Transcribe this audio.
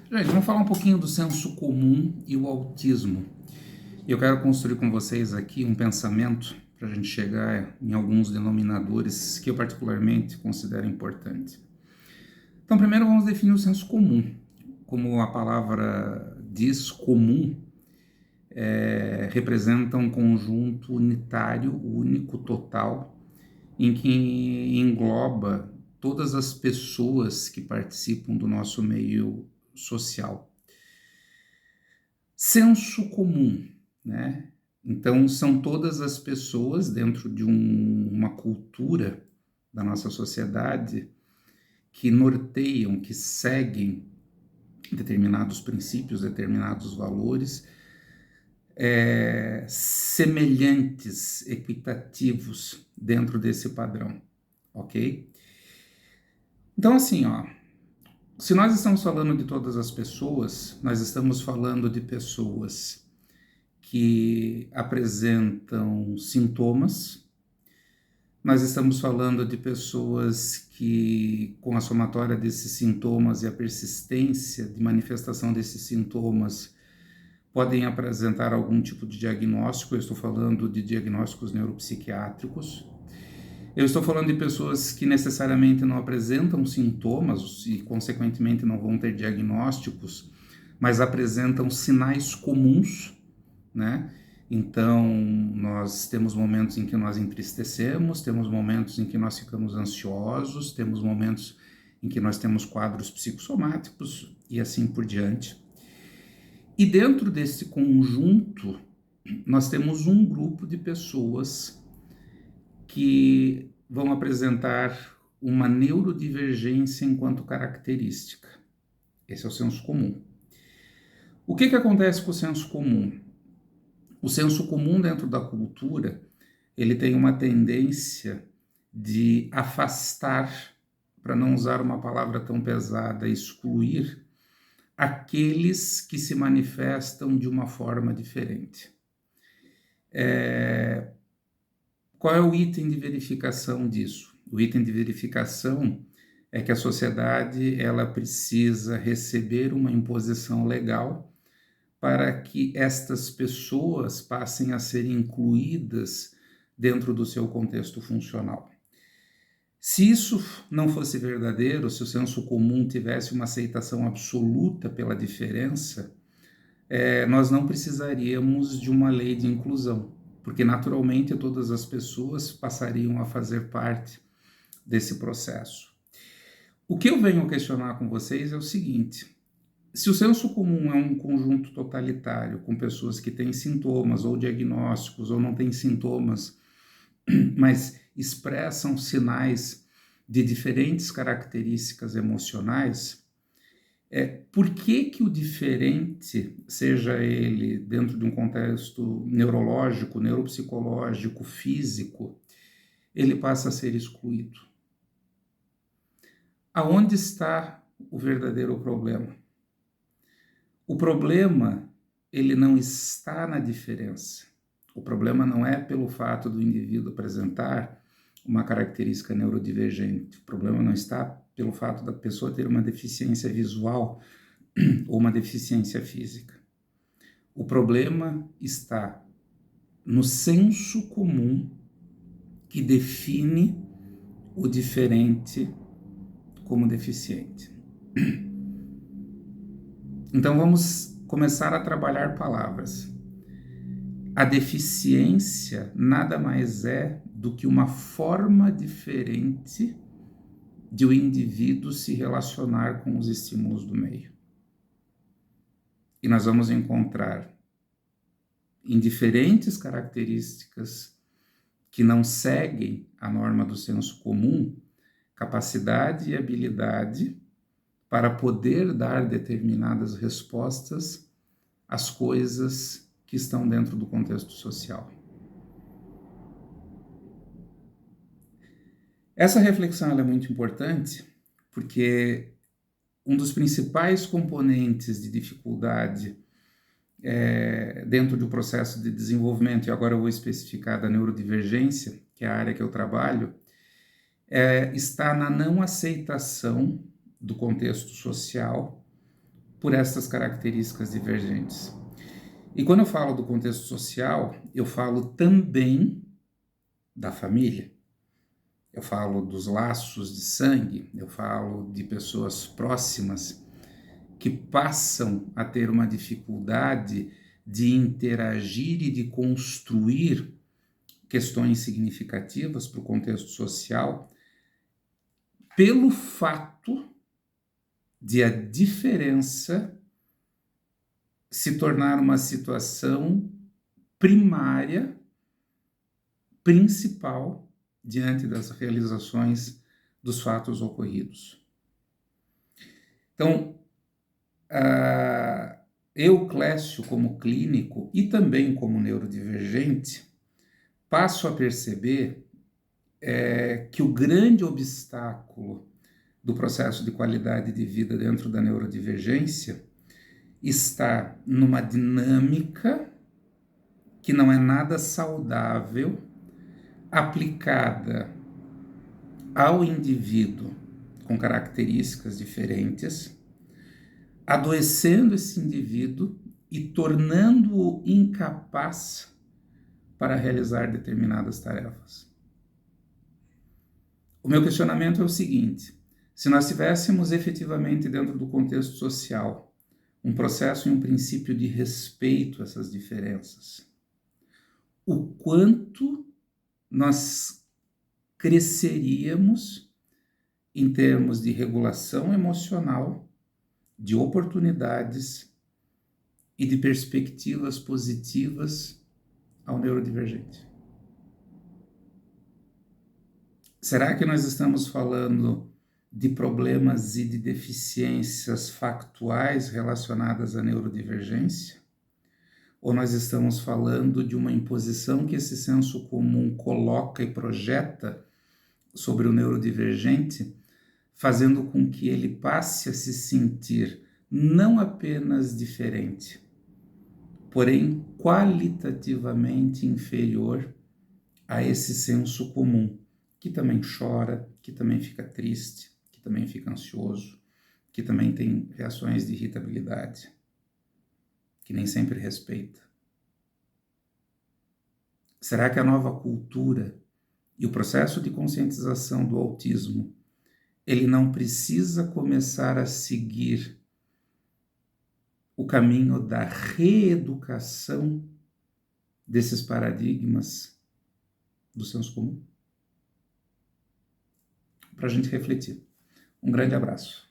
Gente, vamos falar um pouquinho do senso comum e o autismo. Eu quero construir com vocês aqui um pensamento para a gente chegar em alguns denominadores que eu particularmente considero importantes. Então, primeiro vamos definir o senso comum. Como a palavra diz, comum representa um conjunto unitário, único, total, em que engloba todas as pessoas que participam do nosso meio social. Senso comum, né? Então, são todas as pessoas dentro de uma cultura da nossa sociedade que norteiam, que seguem determinados princípios, determinados valores, semelhantes, equitativos dentro desse padrão, ok? Então, assim, ó, se nós estamos falando de todas as pessoas, nós estamos falando de pessoas que apresentam sintomas. Nós estamos falando de pessoas que, com a somatória desses sintomas e a persistência de manifestação desses sintomas, podem apresentar algum tipo de diagnóstico. Eu estou falando de diagnósticos neuropsiquiátricos. Eu estou falando de pessoas que necessariamente não apresentam sintomas e, consequentemente, não vão ter diagnósticos, mas apresentam sinais comuns, né? Então, nós temos momentos em que nós entristecemos, temos momentos em que nós ficamos ansiosos, temos momentos em que nós temos quadros psicossomáticos e assim por diante. E dentro desse conjunto, nós temos um grupo de pessoas que vão apresentar uma neurodivergência enquanto característica. Esse é o senso comum. O que acontece com o senso comum? O senso comum dentro da cultura, ele tem uma tendência de afastar, para não usar uma palavra tão pesada, excluir aqueles que se manifestam de uma forma diferente. Qual é o item de verificação disso? O item de verificação é que a sociedade ela precisa receber uma imposição legal para que estas pessoas passem a ser incluídas dentro do seu contexto funcional. Se isso não fosse verdadeiro, se o senso comum tivesse uma aceitação absoluta pela diferença, nós não precisaríamos de uma lei de inclusão, porque naturalmente todas as pessoas passariam a fazer parte desse processo. O que eu venho questionar com vocês é o seguinte: se o senso comum é um conjunto totalitário, com pessoas que têm sintomas ou diagnósticos ou não têm sintomas, mas expressam sinais de diferentes características emocionais, por que o diferente, seja ele dentro de um contexto neurológico, neuropsicológico, físico, ele passa a ser excluído? Aonde está o verdadeiro problema? O problema, ele não está na diferença. O problema não é pelo fato do indivíduo apresentar uma característica neurodivergente. O problema não está pelo fato da pessoa ter uma deficiência visual ou uma deficiência física. O problema está no senso comum que define o diferente como deficiente. Então vamos começar a trabalhar palavras. A deficiência nada mais é do que uma forma diferente de o indivíduo se relacionar com os estímulos do meio. E nós vamos encontrar em diferentes características que não seguem a norma do senso comum, capacidade e habilidade para poder dar determinadas respostas às coisas que estão dentro do contexto social. Essa reflexão é muito importante porque um dos principais componentes de dificuldade dentro do processo de desenvolvimento, e agora eu vou especificar da neurodivergência, que é a área que eu trabalho, está na não aceitação do contexto social por essas características divergentes. E quando eu falo do contexto social, eu falo também da família. Eu falo dos laços de sangue, eu falo de pessoas próximas que passam a ter uma dificuldade de interagir e de construir questões significativas para o contexto social, pelo fato de a diferença se tornar uma situação primária, principal, diante das realizações dos fatos ocorridos. Então, eu, Clécio, como clínico e também como neurodivergente, passo a perceber que o grande obstáculo do processo de qualidade de vida dentro da neurodivergência está numa dinâmica que não é nada saudável, aplicada ao indivíduo com características diferentes, adoecendo esse indivíduo e tornando-o incapaz para realizar determinadas tarefas. O meu questionamento é o seguinte: se nós tivéssemos efetivamente dentro do contexto social um processo e um princípio de respeito a essas diferenças, o quanto nós cresceríamos em termos de regulação emocional, de oportunidades e de perspectivas positivas ao neurodivergente. Será que nós estamos falando de problemas e de deficiências factuais relacionadas à neurodivergência? Ou nós estamos falando de uma imposição que esse senso comum coloca e projeta sobre o neurodivergente, fazendo com que ele passe a se sentir não apenas diferente, porém qualitativamente inferior a esse senso comum, que também chora, que também fica triste, que também fica ansioso, que também tem reações de irritabilidade, que nem sempre respeita. Será que a nova cultura e o processo de conscientização do autismo, ele não precisa começar a seguir o caminho da reeducação desses paradigmas do senso comum? Para a gente refletir. Um grande abraço.